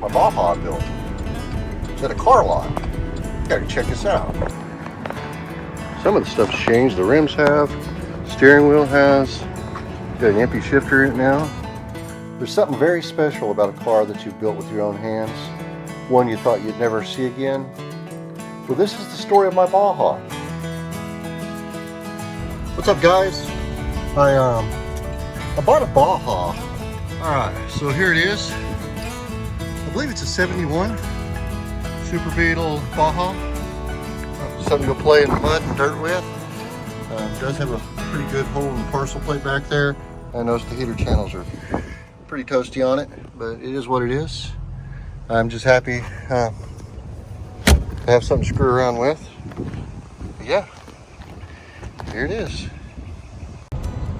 my Baja I built. It's at a car lot. Gotta check this out. Some of the stuff's changed. The rims have, steering wheel has, got an empty shifter in it now. There's something very special about a car that you've built with your own hands, one you thought you'd never see again. Well, this is the story of my Baja. What's up, guys? I bought a Baja. Alright, so here it is. I believe it's a 71 Super Beetle Baja. Something to go play in the mud and dirt with. It does have a pretty good hole in the parcel plate back there. I noticed the heater channels are pretty toasty on it, but it is what it is. I'm just happy to have something to screw around with. But yeah, here it is.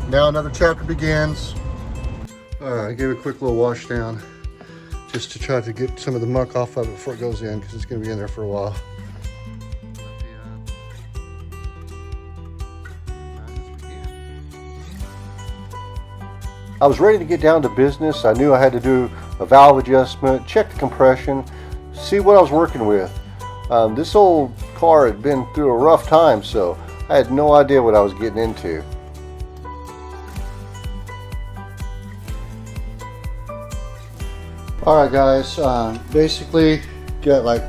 Now another chapter begins. I gave it a quick little wash down just to try to get some of the muck off of it before it goes in, because it's going to be in there for a while. I was ready to get down to business. I knew I had to do a valve adjustment, check the compression, see what I was working with. This old car had been through a rough time, so I had no idea what I was getting into. Alright guys, basically got like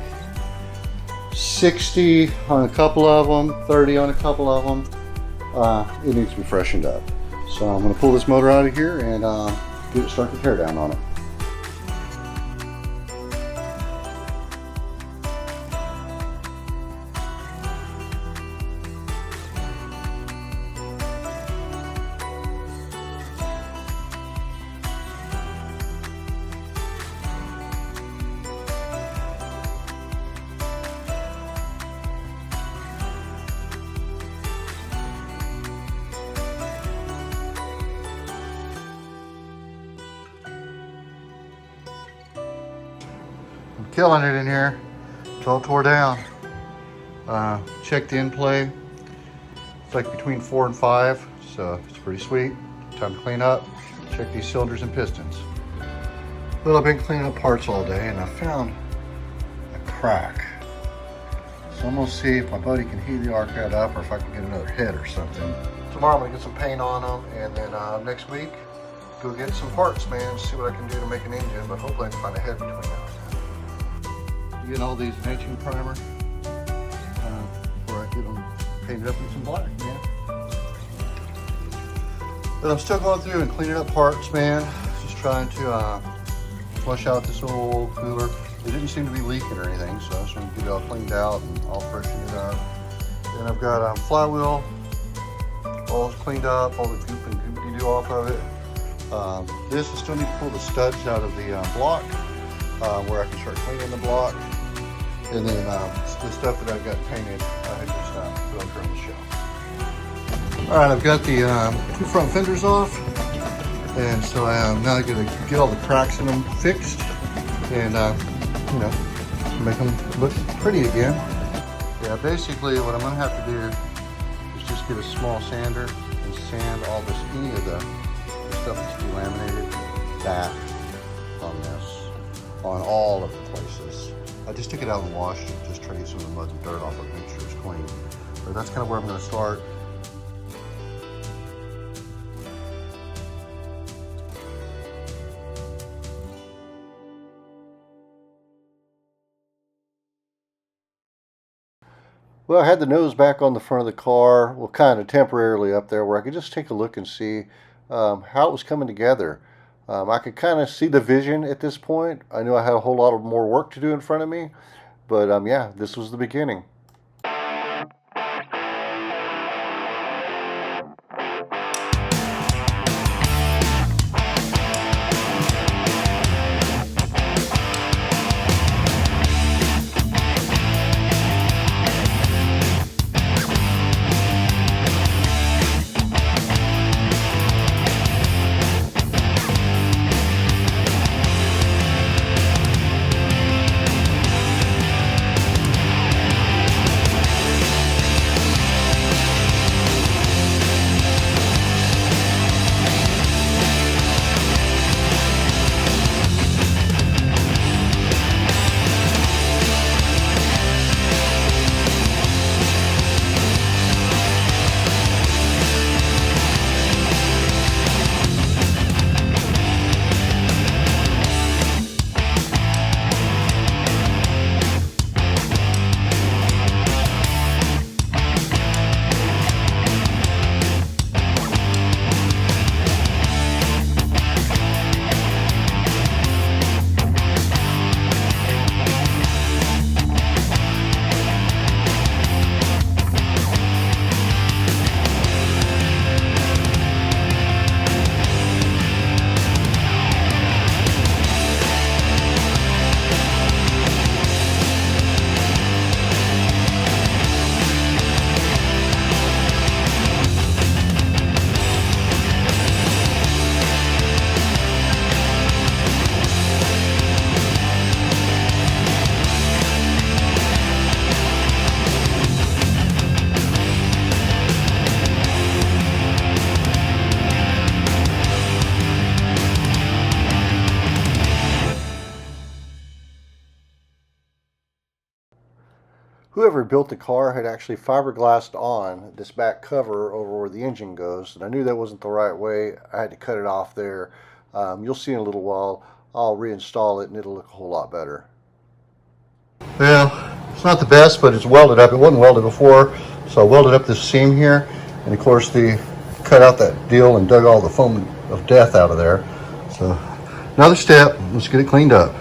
60 on a couple of them, 30 on a couple of them. It needs to be freshened up. So I'm going to pull this motor out of here and get it started to tear down on it. Killing it in here. It's all tore down. Checked the in play. It's like between 4 and 5, so it's pretty sweet. Time to clean up. Check these cylinders and pistons. Well, I've been cleaning up parts all day and I found a crack. So I'm gonna see if my buddy can heat the arc that up or if I can get another head or something. Tomorrow I'm gonna get some paint on them, and then next week go get some parts, man. See what I can do to make an engine, but hopefully I can find a head between now and then. Get all these etching primer before I get them painted up in some black, man. But I'm still going through and cleaning up parts, man. Just trying to flush out this old cooler. It didn't seem to be leaking or anything, so I just want to get it all cleaned out and all freshen it up. Then I've got flywheel all cleaned up, all the goop and goop-de-doo off of it. This I still need to pull the studs out of the block where I can start cleaning the block. And then the stuff that I've got painted, I just put on the shelf. All right, I've got the two front fenders off, and so I'm now going to get all the cracks in them fixed, and you know, make them look pretty again. Yeah, basically what I'm going to have to do is just get a small sander and sand all this, any of the stuff that's delaminated back on this, on all of the places. I just took it out and washed it, just try to get some of the mud and dirt off it, make sure it's clean. But that's kind of where I'm going to start. Well, I had the nose back on the front of the car, well, kind of temporarily up there, where I could just take a look and see how it was coming together. I could kind of see the vision at this point. I knew I had a whole lot of more work to do in front of me, but yeah, this was the beginning. whoever built the car had actually fiberglassed on this back cover over where the engine goes, and I knew that wasn't the right way. I had to cut it off there. You'll see in a little while I'll reinstall it and it'll look a whole lot better. Well, it's not the best, but it's welded up. It wasn't welded before, so I welded up this seam here, and of course they cut out that deal and dug all the foam of death out of there. So another step, let's get it cleaned up.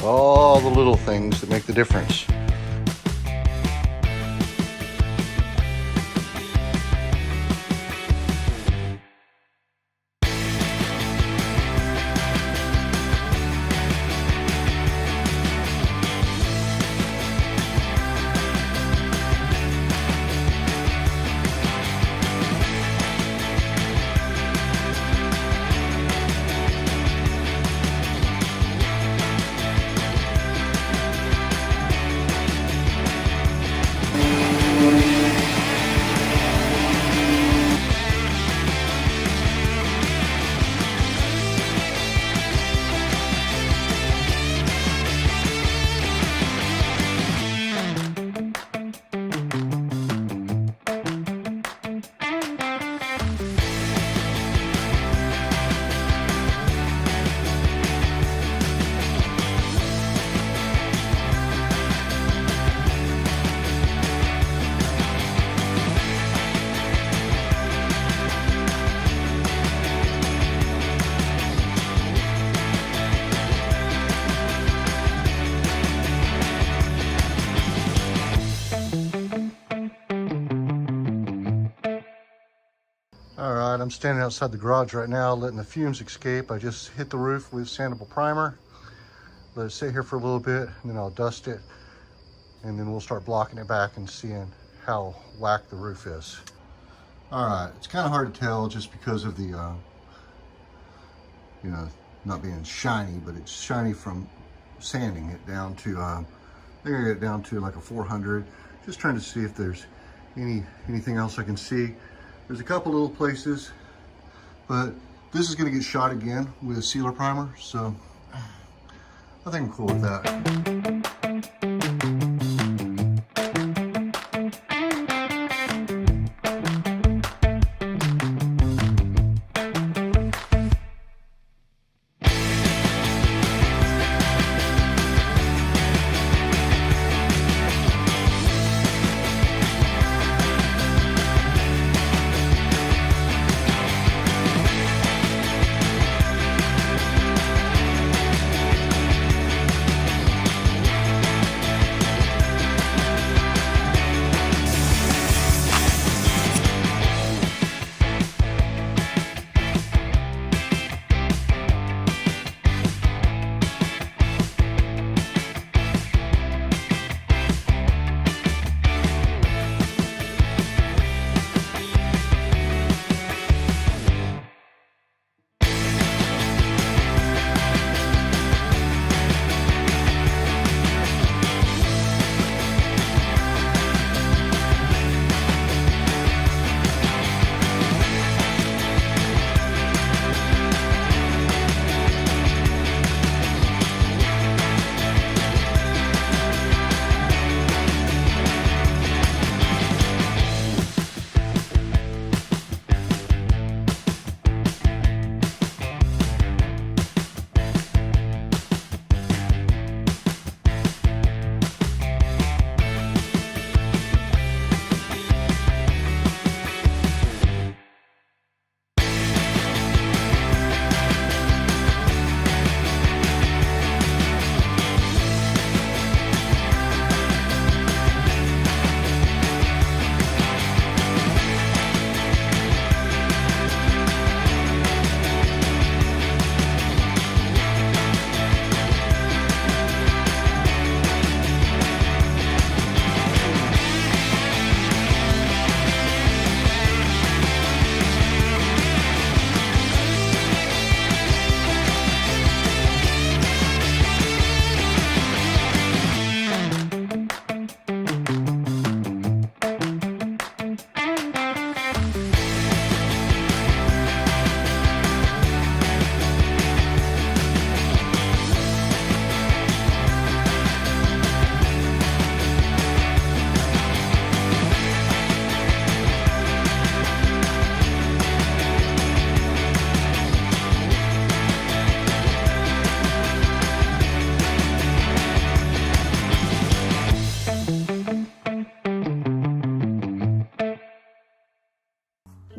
All the little things that make the difference. Alright, I'm standing outside the garage right now letting the fumes escape. I just hit the roof with sandable primer. Let it sit here for a little bit, and then I'll dust it, and then we'll start blocking it back and seeing how whack the roof is. Alright, it's kind of hard to tell just because of the, you know, not being shiny, but it's shiny from sanding it down to, I think I got it down to like a 400. Just trying to see if there's anything else I can see. There's a couple little places, but this is going to get shot again with a sealer primer, so I think I'm cool with that.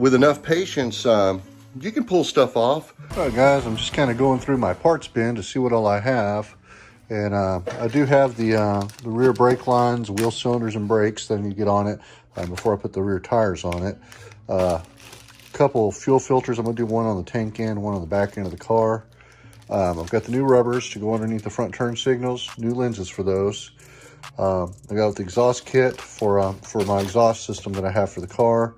with enough patience, you can pull stuff off. All right, guys, I'm just kind of going through my parts bin to see what all I have. And I do have the rear brake lines, wheel cylinders, and brakes that I need to get on it before I put the rear tires on it. Couple fuel filters. I'm going to do one on the tank end, one on the back end of the car. I've got the new rubbers to go underneath the front turn signals, new lenses for those. I got the exhaust kit for my exhaust system that I have for the car.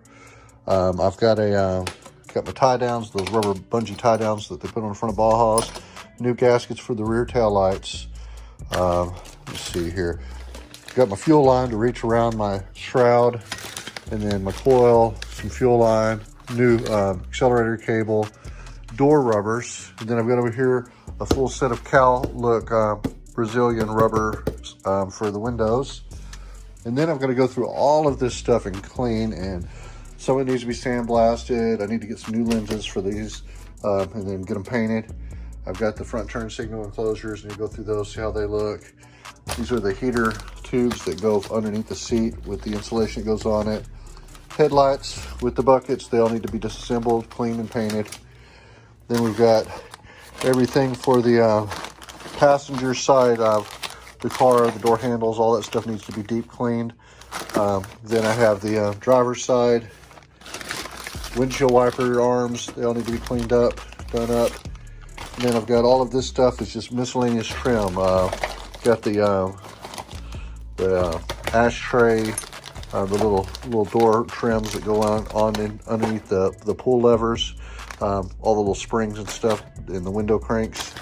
I've got my tie downs, those rubber bungee tie downs that they put on the front of Bajas. New gaskets for the rear tail lights. Let's see here. Got my fuel line to reach around my shroud, and then my coil, some fuel line, new accelerator cable, door rubbers, and then I've got over here a full set of Cal Look Brazilian rubber for the windows. And then I'm going to go through all of this stuff and clean, and some of it needs to be sandblasted. I need to get some new lenses for these and then get them painted. I've got the front turn signal enclosures, and you go through those, see how they look. These are the heater tubes that go underneath the seat with the insulation that goes on it. Headlights with the buckets, they all need to be disassembled, cleaned, and painted. Then we've got everything for the passenger side of the car, the door handles, all that stuff needs to be deep cleaned. Then I have the driver's side, windshield wiper arms, they all need to be cleaned up, done up. And then I've got all of this stuff, it's just miscellaneous trim. Got the ashtray, the little door trims that go on in, underneath the pull levers, all the little springs and stuff in the window cranks.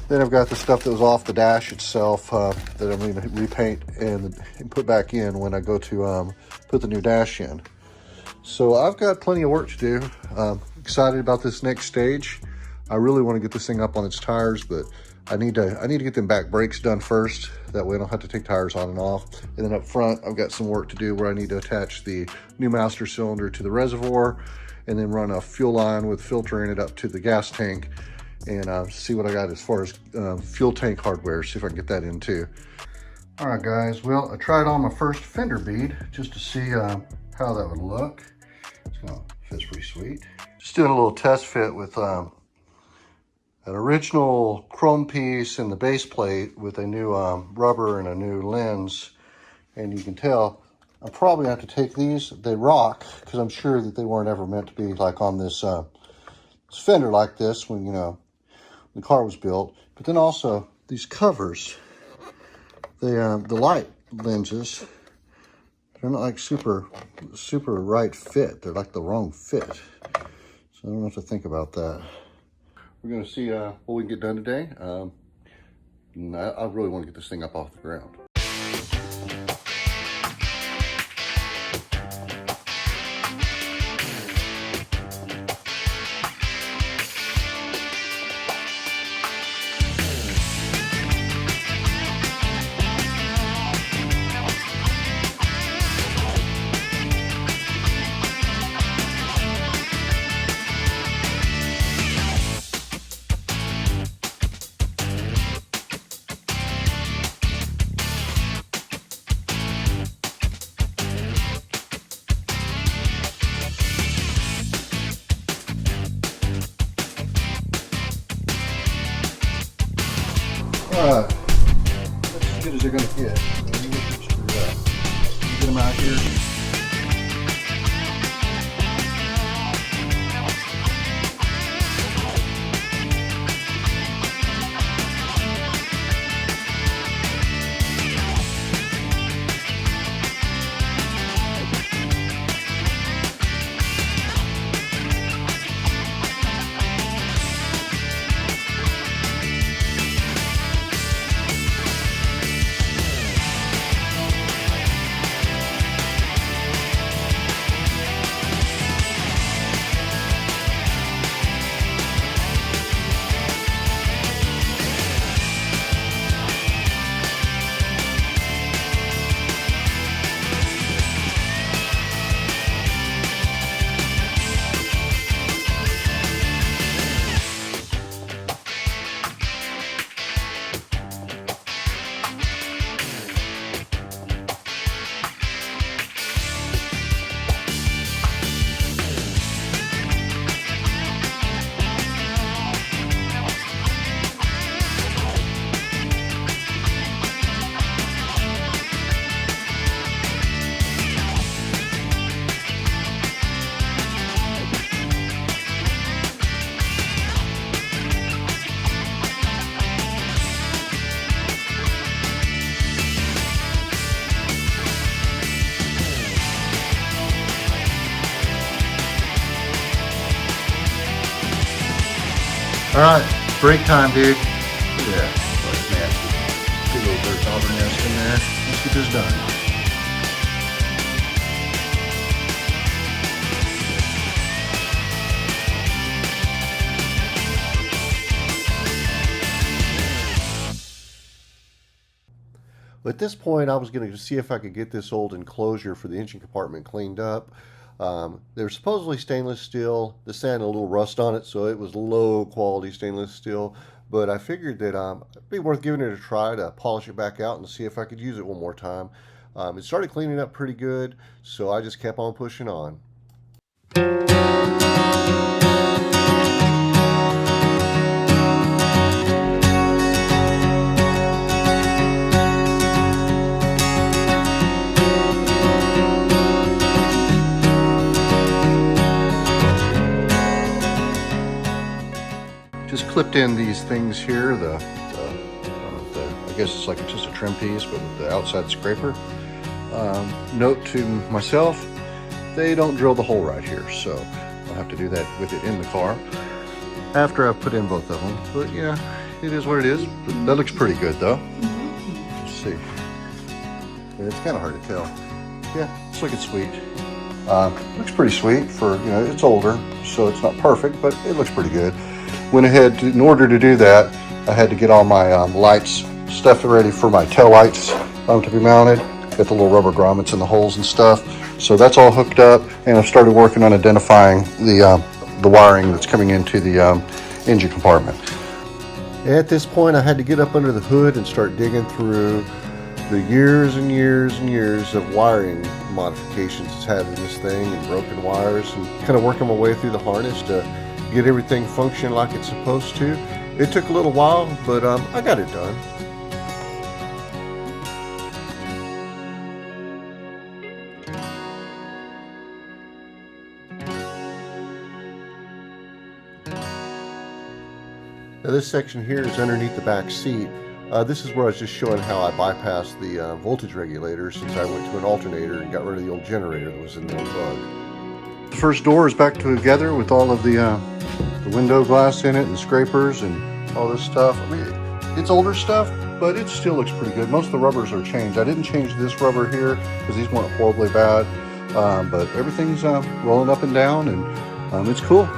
Then I've got the stuff that was off the dash itself that I'm going to repaint and put back in when I go to put the new dash in. So I've got plenty of work to do. Excited about this next stage. I really want to get this thing up on its tires, but I need to get them back brakes done first. That way I don't have to take tires on and off. And then up front, I've got some work to do where I need to attach the new master cylinder to the reservoir and then run a fuel line with filter in it up to the gas tank and see what I got as far as fuel tank hardware, see if I can get that in too. All right, guys, well, I tried on my first fender bead just to see how that would look. Fits pretty sweet. Just doing a little test fit with an original chrome piece and the base plate with a new rubber and a new lens. And you can tell I'm probably going to have to take these. They rock because I'm sure that they weren't ever meant to be like on this fender like this when, you know, the car was built. But then also these covers, the light lenses, they're not like super right fit. They're like the wrong fit. So I don't know what to think about that. We're going to see what we can get done today. I really want to get this thing up off the ground. Alright, that's as good as they're going to get. Get them out here. All right, break time, dude. Look at that. That's nasty. Good little bird dauber nest in there. Let's get this done. At this point, I was going to see if I could get this old enclosure for the engine compartment cleaned up. They're supposedly stainless steel. The sand had a little rust on it, so it was low quality stainless steel. But I figured that it'd be worth giving it a try to polish it back out and see if I could use it one more time. It started cleaning up pretty good, so I just kept on pushing on. Just clipped in these things here, I guess it's like just a trim piece, but with the outside scraper. Note to myself, they don't drill the hole right here, so I'll have to do that with it in the car after I've put in both of them. But yeah, it is what it is. But that looks pretty good though. Let's see. Yeah, it's kind of hard to tell. Yeah, it's looking sweet. Looks pretty sweet for, you know, it's older, so it's not perfect, but it looks pretty good. Went ahead, in order to do that, I had to get all my lights, stuff ready for my tail lights to be mounted. Got the little rubber grommets in the holes and stuff. So that's all hooked up, and I've started working on identifying the wiring that's coming into the engine compartment. At this point, I had to get up under the hood and start digging through the years and years and years of wiring modifications it's had in this thing, and broken wires, and kind of working my way through the harness to get everything function like it's supposed to. It took a little while, but I got it done. Now this section here is underneath the back seat. This is where I was just showing how I bypassed the voltage regulator, since I went to an alternator and got rid of the old generator that was in the old Bug. The first door is back together with all of the window glass in it and scrapers and all this stuff. I mean, it's older stuff, but it still looks pretty good. Most of the rubbers are changed. I didn't change this rubber here because these weren't horribly bad, but everything's rolling up and down, and it's cool.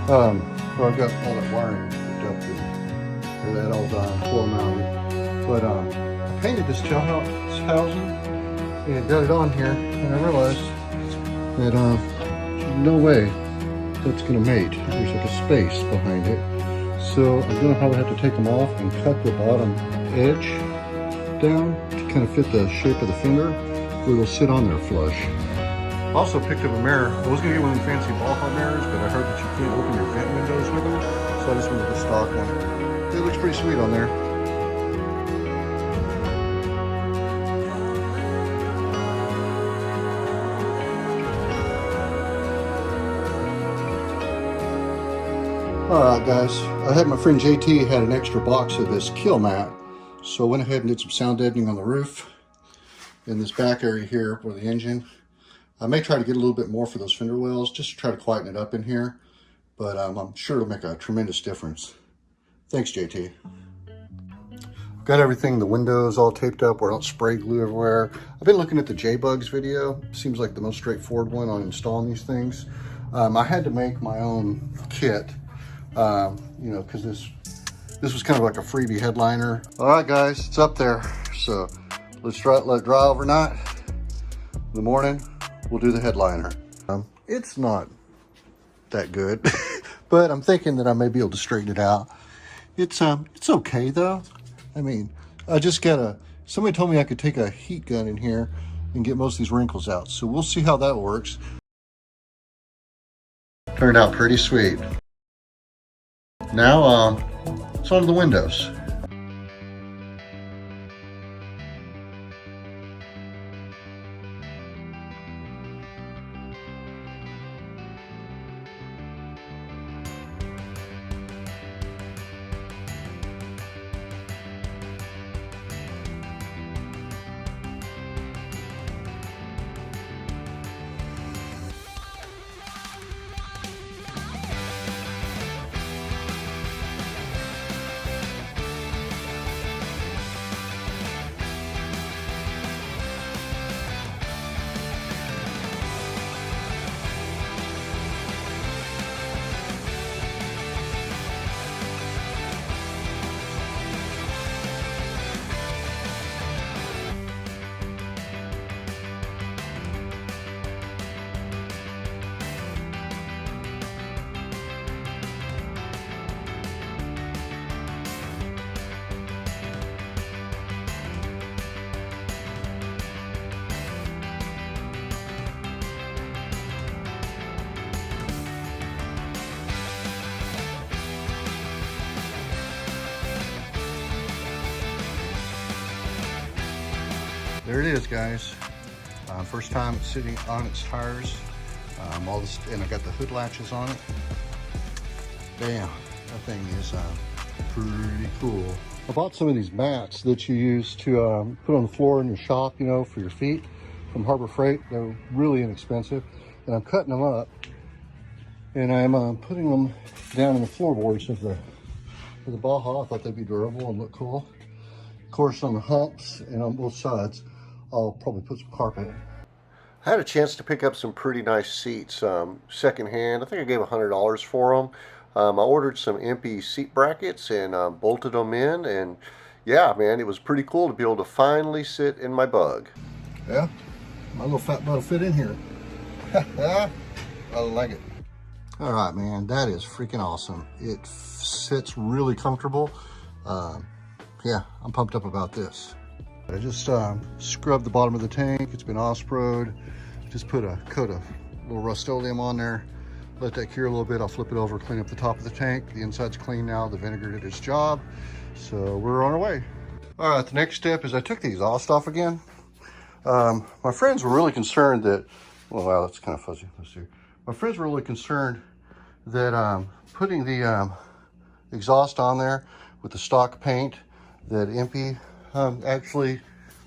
Well, I've got all that wiring hooked up and that all done, floor mounted. But I painted this tail housing and got it on here, and I realized that no way that's gonna mate. There's like a space behind it. So I'm gonna probably have to take them off and cut the bottom edge down to kind of fit the shape of the fender, where it'll sit on there flush. Also picked up a mirror. I was gonna get one of the fancy Baja mirrors, but I heard that you can't open your vent windows with them, so I just went with the stock one. It looks pretty sweet on there. Alright guys, I had my friend JT had an extra box of this kill mat, so I went ahead and did some sound deadening on the roof in this back area here for the engine. I may try to get a little bit more for those fender wells, just to try to quieten it up in here, but I'm sure it'll make a tremendous difference. Thanks, JT. Got everything, the windows all taped up where I don't spray glue everywhere. I've been looking at the J-Bugs video. Seems like the most straightforward one on installing these things. I had to make my own kit, you know, because this was kind of like a freebie headliner. All right, guys, it's up there. So let's let it dry overnight. In the morning, we'll do the headliner. It's not that good, but I'm thinking that I may be able to straighten it out. It's okay though. I mean, I just somebody told me I could take a heat gun in here and get most of these wrinkles out. So we'll see how that works. Turned out pretty sweet. Now, it's on the windows. there it is, guys. First time it's sitting on its tires. All this, and I got the hood latches on it. Damn, that thing is pretty cool. I bought some of these mats that you use to put on the floor in your shop, you know, for your feet from Harbor Freight. They're really inexpensive, and I'm cutting them up, and I'm putting them down in the floorboards of the Baja. I thought they'd be durable and look cool. Of course, on the humps and on both sides, I'll probably put some carpet. I had a chance to pick up some pretty nice seats secondhand. I think I gave $100 for them. I ordered some empty seat brackets and bolted them in, and yeah, man, it was pretty cool to be able to finally sit in my Bug. Yeah, my little fat butt will fit in here. I like it. All right, man, that is freaking awesome. It sits really comfortable. Yeah, I'm pumped up about this. I just scrubbed the bottom of the tank. It's been Ospreyed. Just put a coat of little Rust-Oleum on there. Let that cure a little bit. I'll flip it over, clean up the top of the tank. The inside's clean now. The vinegar did its job. So we're on our way. All right, the next step is I took the exhaust off again. My friends were really concerned that, well, wow, that's kind of fuzzy. Let's see. My friends were really concerned that putting the exhaust on there with the stock paint that Impy actually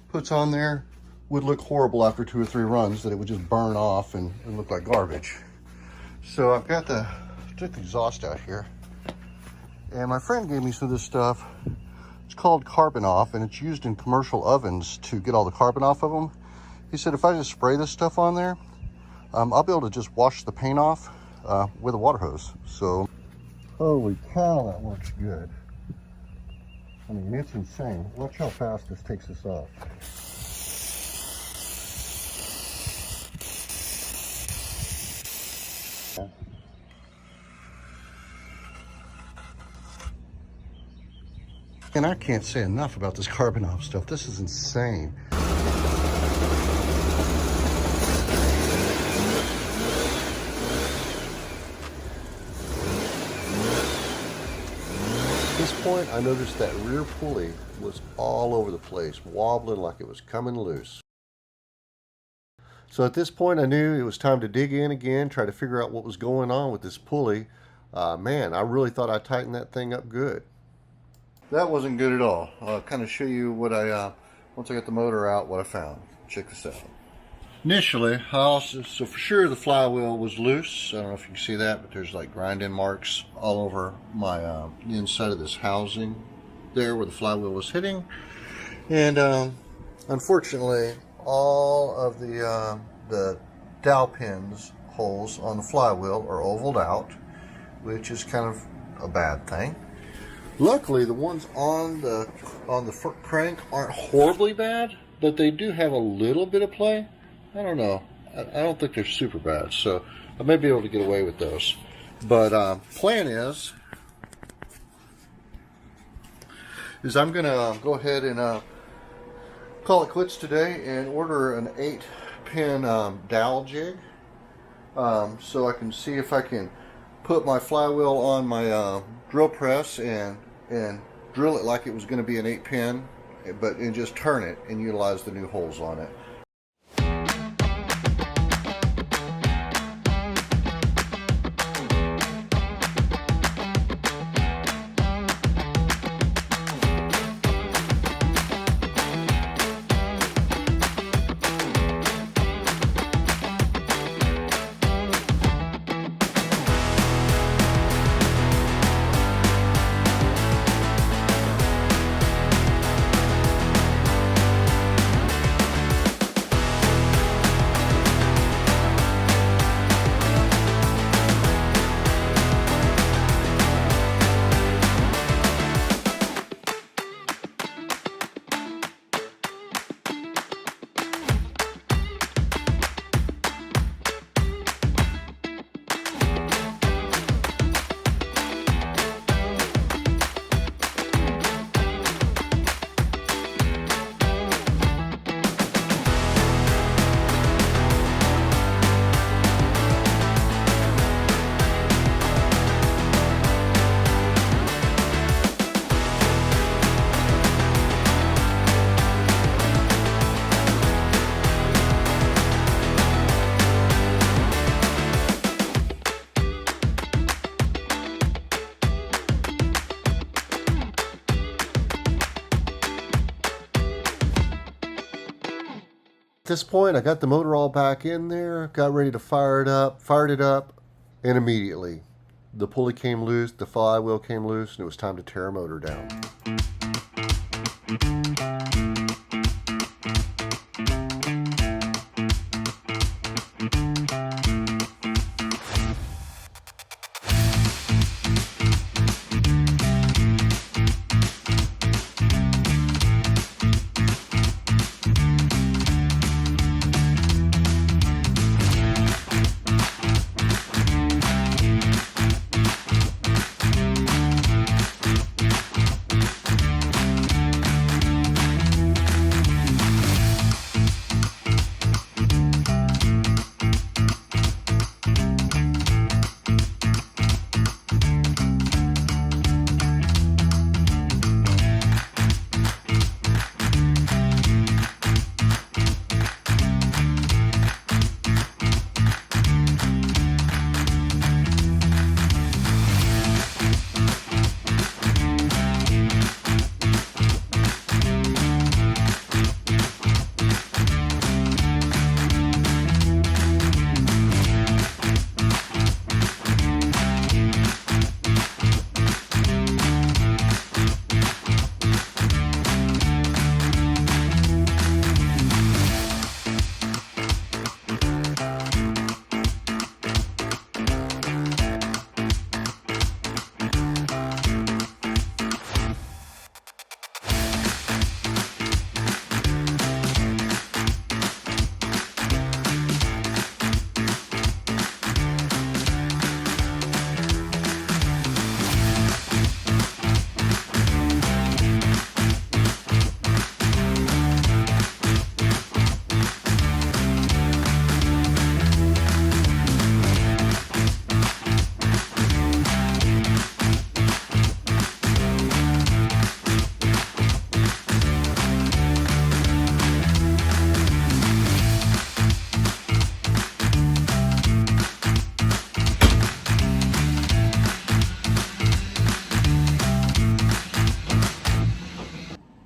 puts on there would look horrible after 2 or 3 runs, that it would just burn off and look like garbage. So I've got took the exhaust out here, and my friend gave me some of this stuff. It's called Carbon Off, and it's used in commercial ovens to get all the carbon off of them. He said if I just spray this stuff on there, I'll be able to just wash the paint off with a water hose. So, holy cow, that works good. I mean, it's insane. Watch how fast this takes this off. And I can't say enough about this Carbon Off stuff. This is insane. At this point, I noticed that rear pulley was all over the place, wobbling like it was coming loose. So at this point, I knew it was time to dig in again, try to figure out what was going on with this pulley. Man, I really thought I tightened that thing up good. That wasn't good at all. I'll kind of show you what once I got the motor out, what I found. Check this out. Initially, so for sure the flywheel was loose. I don't know if you can see that, but there's like grinding marks all over my the inside of this housing there where the flywheel was hitting. And unfortunately, all of the dowel pins holes on the flywheel are ovaled out, which is kind of a bad thing. Luckily, the ones on the crank aren't horribly bad, but they do have a little bit of play. I don't know. I don't think they're super bad, so I may be able to get away with those. But plan is I'm going to go ahead and call it quits today and order an 8-pin dowel jig, so I can see if I can put my flywheel on my drill press and drill it like it was going to be an 8-pin, and just turn it and utilize the new holes on it. At this point, I got the motor all back in there, got ready to fire it up, fired it up, and immediately the pulley came loose, the flywheel came loose, and it was time to tear our motor down.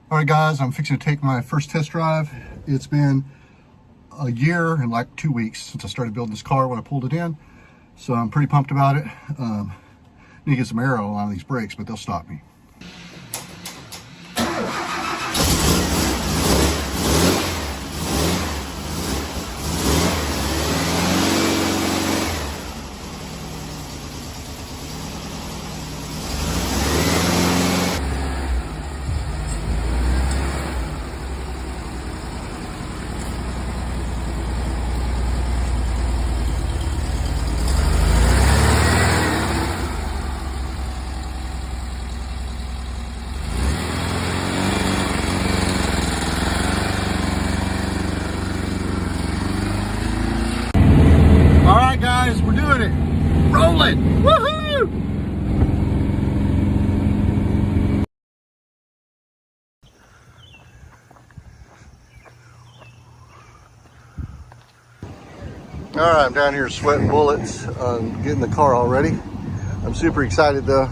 All right, guys, I'm fixing to take my first test drive. It's been a year and like 2 weeks since I started building this car when I pulled it in. So I'm pretty pumped about it. Need to get some aero on these brakes, but they'll stop me. Guys, we're doing it. Rolling. Woohoo! All right, I'm down here sweating bullets on getting the car all ready. I'm super excited though.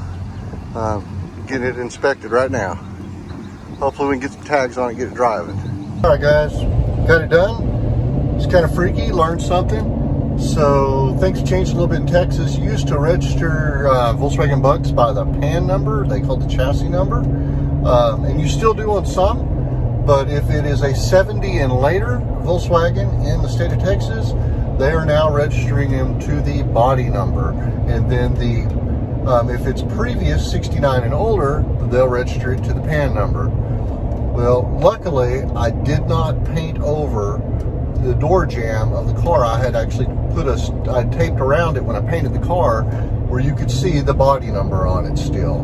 Getting it inspected right now. Hopefully we can get some tags on it and get it driving. All right, guys, got it done. It's kind of freaky, learned something. So things changed a little bit in Texas. You used to register Volkswagen Bugs by the PAN number. They called the chassis number. And you still do on some, but if it is a 70 and later Volkswagen in the state of Texas, they are now registering them to the body number. And then if it's previous 69 and older, they'll register it to the PAN number. Well, luckily, I did not paint over the door jamb of the car. I had actually I taped around it when I painted the car where you could see the body number on it still.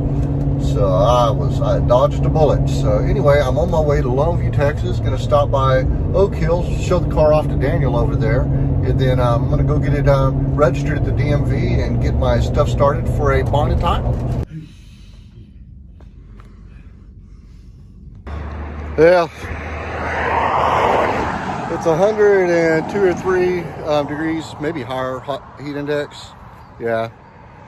So I dodged a bullet. So anyway, I'm on my way to Longview, Texas. Gonna stop by Oak Hills, show the car off to Daniel over there, and then I'm gonna go get it registered at the DMV and get my stuff started for a bond and title. Yeah. It's 102 or 3 degrees, maybe higher hot heat index. Yeah,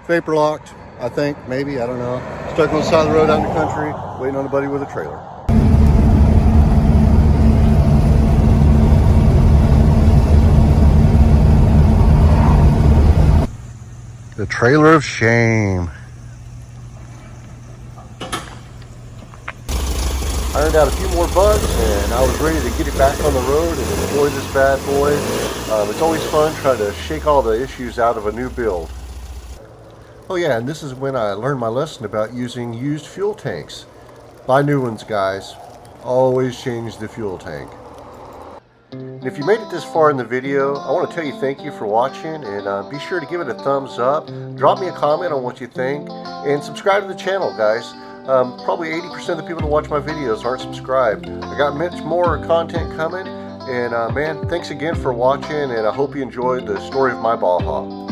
vapor locked, I think, maybe, I don't know. Stuck on the side of the road out in the country, waiting on a buddy with a trailer. The trailer of shame. Ironed out a few more bugs, and I was ready to get it back on the road and enjoy this bad boy. It's always fun trying to shake all the issues out of a new build. Oh yeah, and this is when I learned my lesson about using used fuel tanks. Buy new ones, guys. Always change the fuel tank. And if you made it this far in the video, I want to tell you thank you for watching, and be sure to give it a thumbs up, drop me a comment on what you think, and subscribe to the channel, guys. Probably 80% of the people that watch my videos aren't subscribed. I got much more content coming, and man, thanks again for watching, and I hope you enjoyed the story of my Baja.